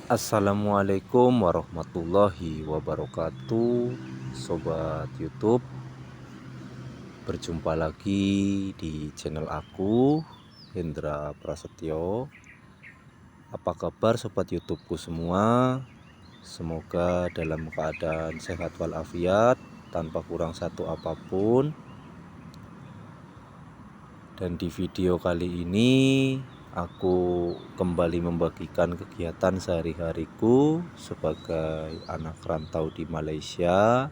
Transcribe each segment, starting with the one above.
Assalamualaikum warahmatullahi wabarakatuh. Sobat YouTube, berjumpa lagi di channel aku, Hendra Prasetyo. Apa kabar sobat YouTubeku semua? Semoga dalam keadaan sehat walafiat, tanpa kurang satu apapun. Dan di video kali ini aku kembali membagikan kegiatan sehari-hariku sebagai anak rantau di Malaysia.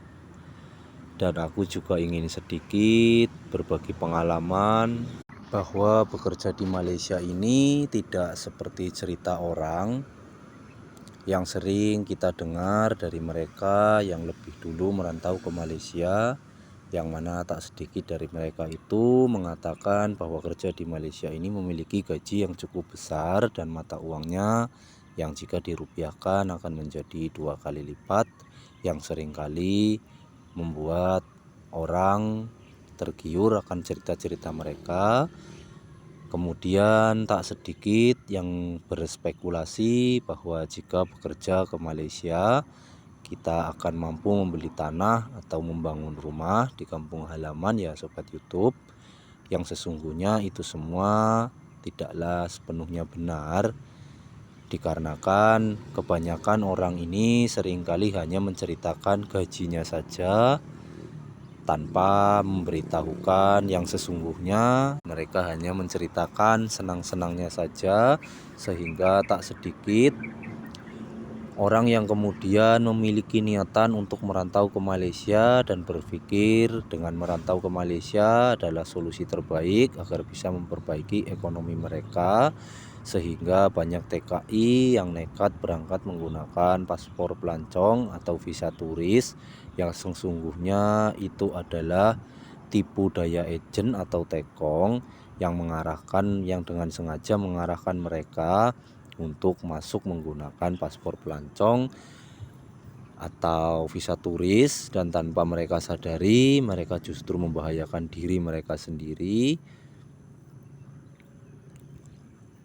Dan aku juga ingin sedikit berbagi pengalaman bahwa bekerja di Malaysia ini tidak seperti cerita orang yang sering kita dengar dari mereka yang lebih dulu merantau ke Malaysia, yang mana tak sedikit dari mereka itu mengatakan bahwa kerja di Malaysia ini memiliki gaji yang cukup besar dan mata uangnya yang jika dirupiahkan akan menjadi 2 kali lipat, yang seringkali membuat orang tergiur akan cerita-cerita mereka. Kemudian tak sedikit yang berspekulasi bahwa jika bekerja ke Malaysia, kita akan mampu membeli tanah atau membangun rumah di kampung halaman ya sobat YouTube. Yang sesungguhnya itu semua tidaklah sepenuhnya benar, dikarenakan kebanyakan orang ini seringkali hanya menceritakan gajinya saja tanpa memberitahukan yang sesungguhnya. Mereka hanya menceritakan senang-senangnya saja, sehingga tak sedikit orang yang kemudian memiliki niatan untuk merantau ke Malaysia dan berpikir dengan merantau ke Malaysia adalah solusi terbaik agar bisa memperbaiki ekonomi mereka, sehingga banyak TKI yang nekat berangkat menggunakan paspor pelancong atau visa turis, yang sesungguhnya itu adalah tipu daya agent atau tekong yang dengan sengaja mengarahkan mereka untuk masuk menggunakan paspor pelancong atau visa turis, dan tanpa mereka sadari mereka justru membahayakan diri mereka sendiri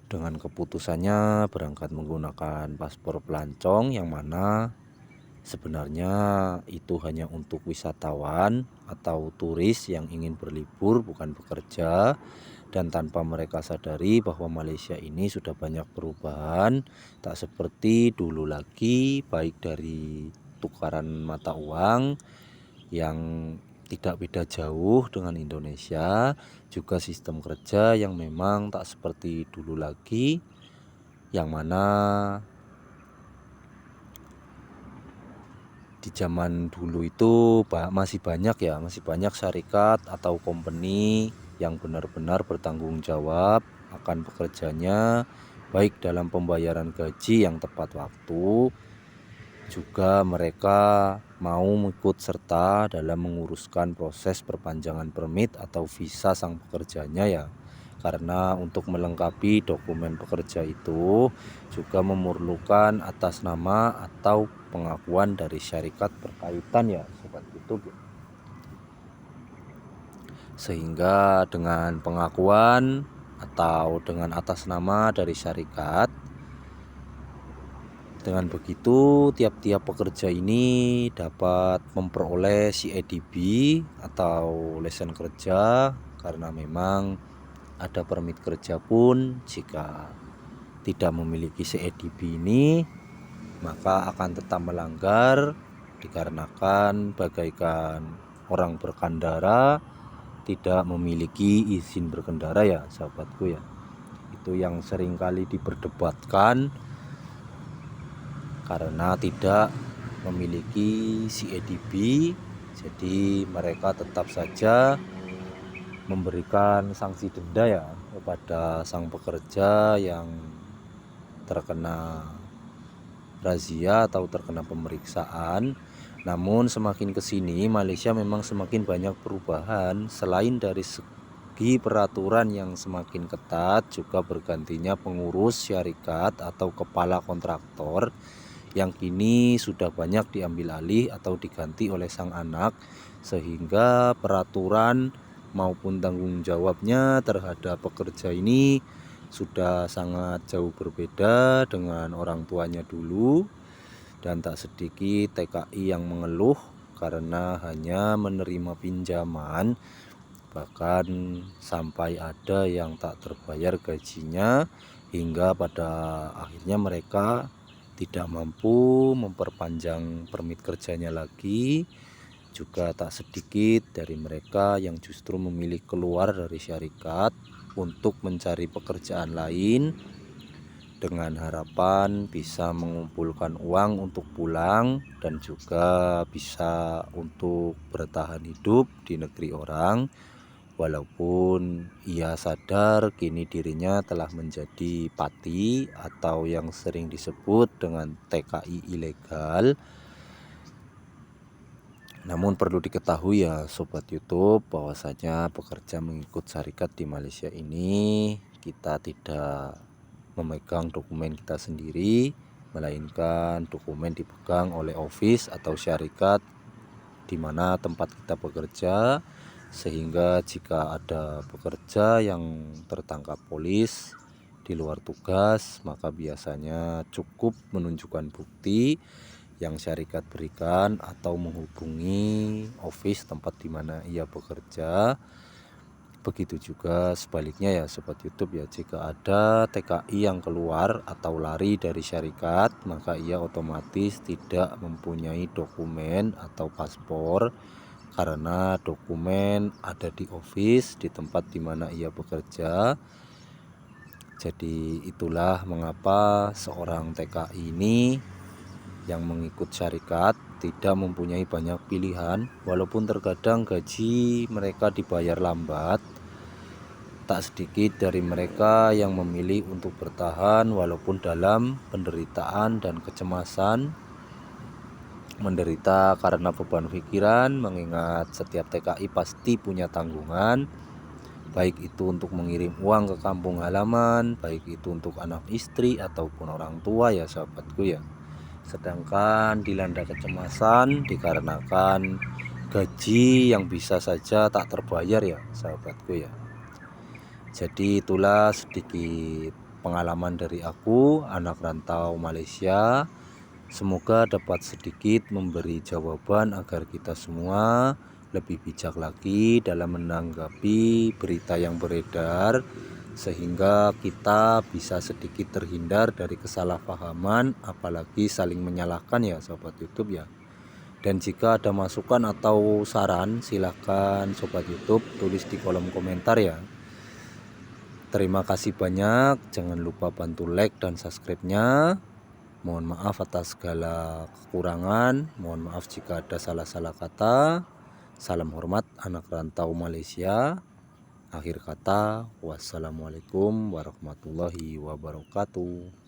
dengan keputusannya berangkat menggunakan paspor pelancong, yang mana sebenarnya itu hanya untuk wisatawan atau turis yang ingin berlibur, bukan bekerja. Dan tanpa mereka sadari bahwa Malaysia ini sudah banyak perubahan, tak seperti dulu lagi, baik dari tukaran mata uang yang tidak beda jauh dengan Indonesia, juga sistem kerja yang memang tak seperti dulu lagi, yang mana di zaman dulu itu masih banyak syarikat atau company yang benar-benar bertanggung jawab akan pekerjanya, baik dalam pembayaran gaji yang tepat waktu, juga mereka mau ikut serta dalam menguruskan proses perpanjangan permit atau visa sang pekerjanya ya. Karena untuk melengkapi dokumen pekerja itu juga memerlukan atas nama atau pengakuan dari syarikat berkaitan ya sobat YouTube. Sehingga dengan pengakuan atau dengan atas nama dari syarikat, dengan begitu tiap-tiap pekerja ini dapat memperoleh CADB atau lisensi kerja, karena memang ada permit kerja pun jika tidak memiliki CADB ini maka akan tetap melanggar, dikarenakan bagaikan orang berkendara tidak memiliki izin berkendara ya sahabatku ya. Itu yang seringkali diperdebatkan karena tidak memiliki CADB, jadi mereka tetap saja memberikan sanksi denda ya kepada sang pekerja yang terkena razia atau terkena pemeriksaan. Namun semakin kesini Malaysia memang semakin banyak perubahan. Selain dari segi peraturan yang semakin ketat, juga bergantinya pengurus syarikat atau kepala kontraktor yang kini sudah banyak diambil alih atau diganti oleh sang anak, sehingga peraturan maupun tanggung jawabnya terhadap pekerja ini sudah sangat jauh berbeda dengan orang tuanya dulu, dan tak sedikit TKI yang mengeluh karena hanya menerima pinjaman, bahkan sampai ada yang tak terbayar gajinya, hingga pada akhirnya mereka tidak mampu memperpanjang permit kerjanya lagi. Juga tak sedikit dari mereka yang justru memilih keluar dari syarikat untuk mencari pekerjaan lain dengan harapan bisa mengumpulkan uang untuk pulang dan juga bisa untuk bertahan hidup di negeri orang, walaupun ia sadar kini dirinya telah menjadi pati atau yang sering disebut dengan TKI ilegal. Namun perlu diketahui ya Sobat YouTube, bahwasanya bekerja mengikut syarikat di Malaysia ini kita tidak memegang dokumen kita sendiri, melainkan dokumen dipegang oleh office atau syarikat di mana tempat kita bekerja, sehingga jika ada pekerja yang tertangkap polis di luar tugas, maka biasanya cukup menunjukkan bukti yang syarikat berikan atau menghubungi office tempat di mana ia bekerja. Begitu juga sebaliknya ya Sobat YouTube ya, jika ada TKI yang keluar atau lari dari syarikat, maka ia otomatis tidak mempunyai dokumen atau paspor karena dokumen ada di office di tempat di mana ia bekerja. Jadi itulah mengapa seorang TKI ini yang mengikut syarikat tidak mempunyai banyak pilihan, walaupun terkadang gaji mereka dibayar lambat. Tak sedikit dari mereka yang memilih untuk bertahan walaupun dalam penderitaan dan kecemasan, menderita karena beban pikiran, mengingat setiap TKI pasti punya tanggungan, baik itu untuk mengirim uang ke kampung halaman, baik itu untuk anak istri ataupun orang tua ya sahabatku ya. Sedangkan dilanda kecemasan dikarenakan gaji yang bisa saja tak terbayar ya sahabatku ya. Jadi itulah sedikit pengalaman dari aku, anak rantau Malaysia. Semoga dapat sedikit memberi jawaban agar kita semua lebih bijak lagi dalam menanggapi berita yang beredar, sehingga kita bisa sedikit terhindar dari kesalahpahaman, apalagi saling menyalahkan ya Sobat YouTube ya. Dan jika ada masukan atau saran, silahkan Sobat YouTube tulis di kolom komentar ya. Terima kasih banyak, jangan lupa bantu like dan subscribe-nya. Mohon maaf atas segala kekurangan, mohon maaf jika ada salah-salah kata. Salam hormat anak rantau Malaysia. Akhir kata, wassalamualaikum warahmatullahi wabarakatuh.